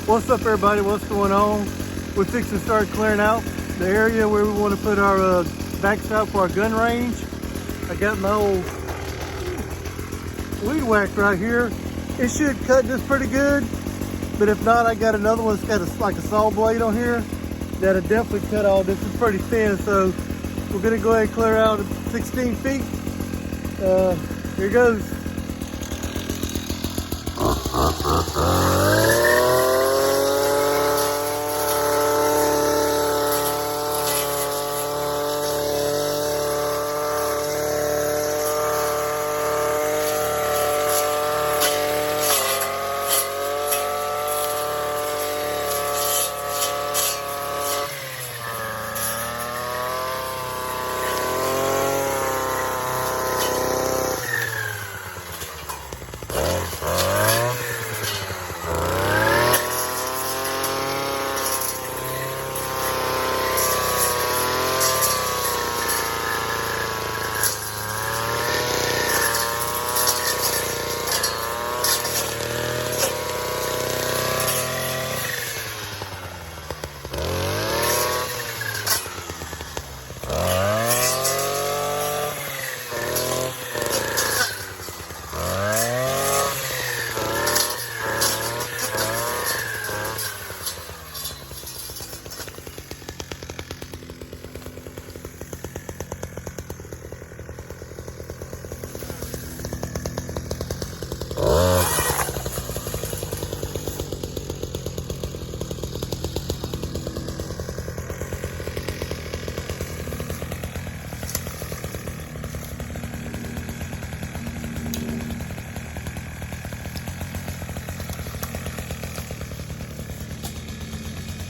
What's up, everybody? What's going on? We're fixing to start clearing out the area where we want to put our backstop for our gun range. I got my old weed whack right here. It should cut this pretty good, but if not, I got another one that's got like a saw blade on here that'll definitely cut all this. It's pretty thin, so we're gonna go ahead and clear out 16 feet. Here goes.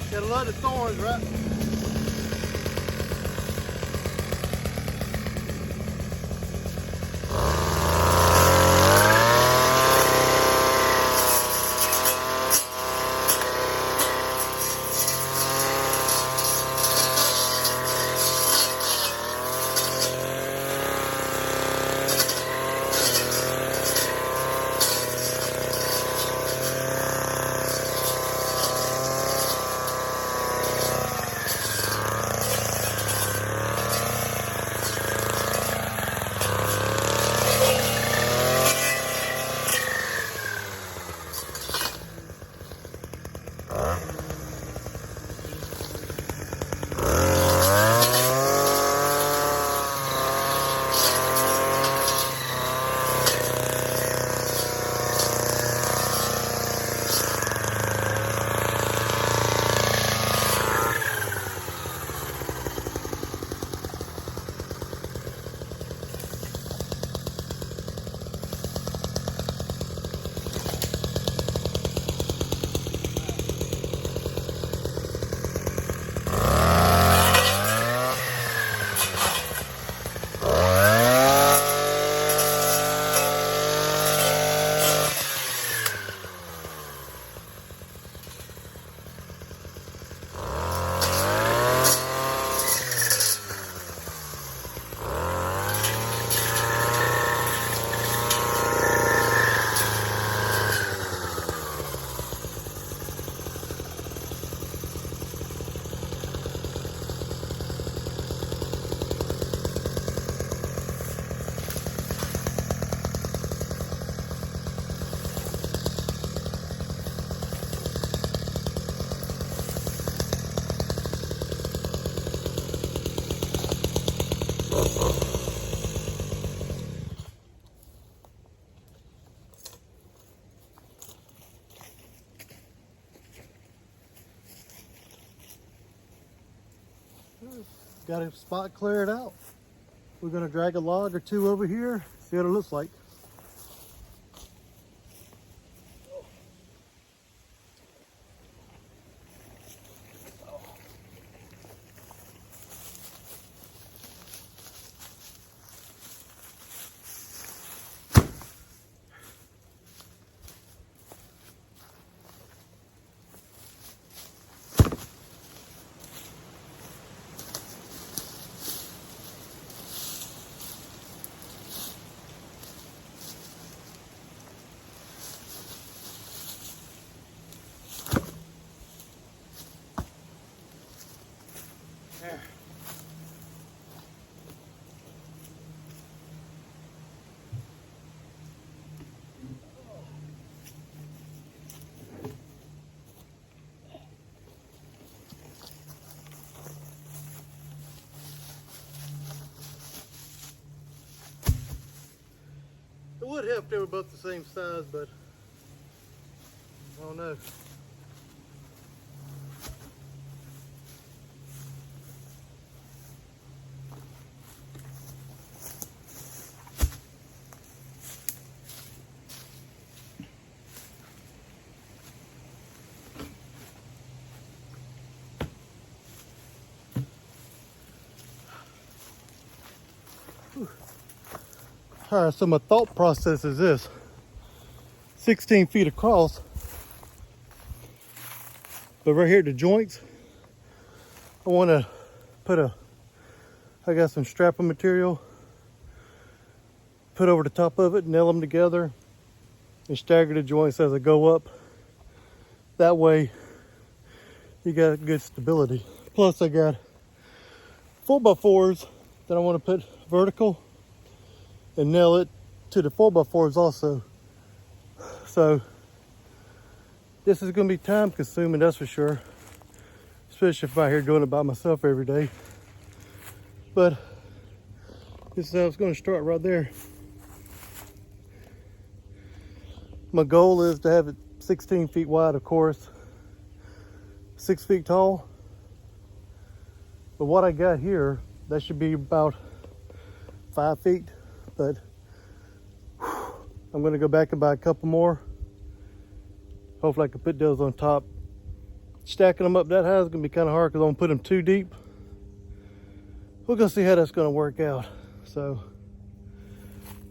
Got a lot of thorns, right? Got a spot cleared out. We're gonna drag a log or two over here, see what it looks like. would help if they were both the same size, but I don't know. All right, so my thought process is this: 16 feet across, but right here at the joints, I want to put I got some strapping material, put over the top of it, nail them together, and stagger the joints as I go up. That way, you got good stability. Plus, I got 4x4s that I want to put vertical and nail it to the 4x4s also. So this is going to be time consuming, that's for sure, especially if I'm out here doing it by myself every day. But this is how it's going to start right there. My goal is to have it 16 feet wide, of course, 6 feet tall. But what I got here, that should be about 5 feet. But I'm going to go back and buy a couple more. Hopefully I can put those on top. Stacking them up that high is going to be kind of hard because I'm going to put them too deep. We're going to see how that's going to work out. So,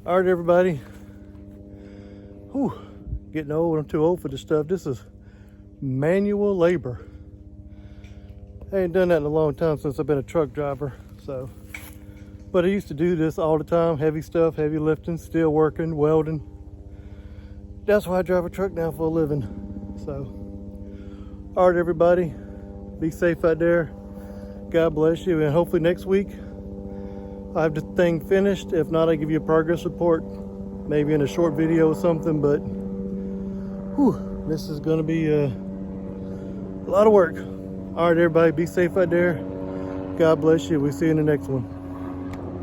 all right, everybody. Whew, getting old. I'm too old for this stuff. This is manual labor. I ain't done that in a long time since I've been a truck driver. So, but I used to do this all the time. Heavy stuff, heavy lifting, steel working, welding. That's why I drive a truck now for a living. So, all right, everybody. Be safe out there. God bless you. And hopefully next week I have the thing finished. If not, I'll give you a progress report. Maybe in a short video or something. But, whew, this is going to be a lot of work. All right, everybody. Be safe out there. God bless you. We'll see you in the next one.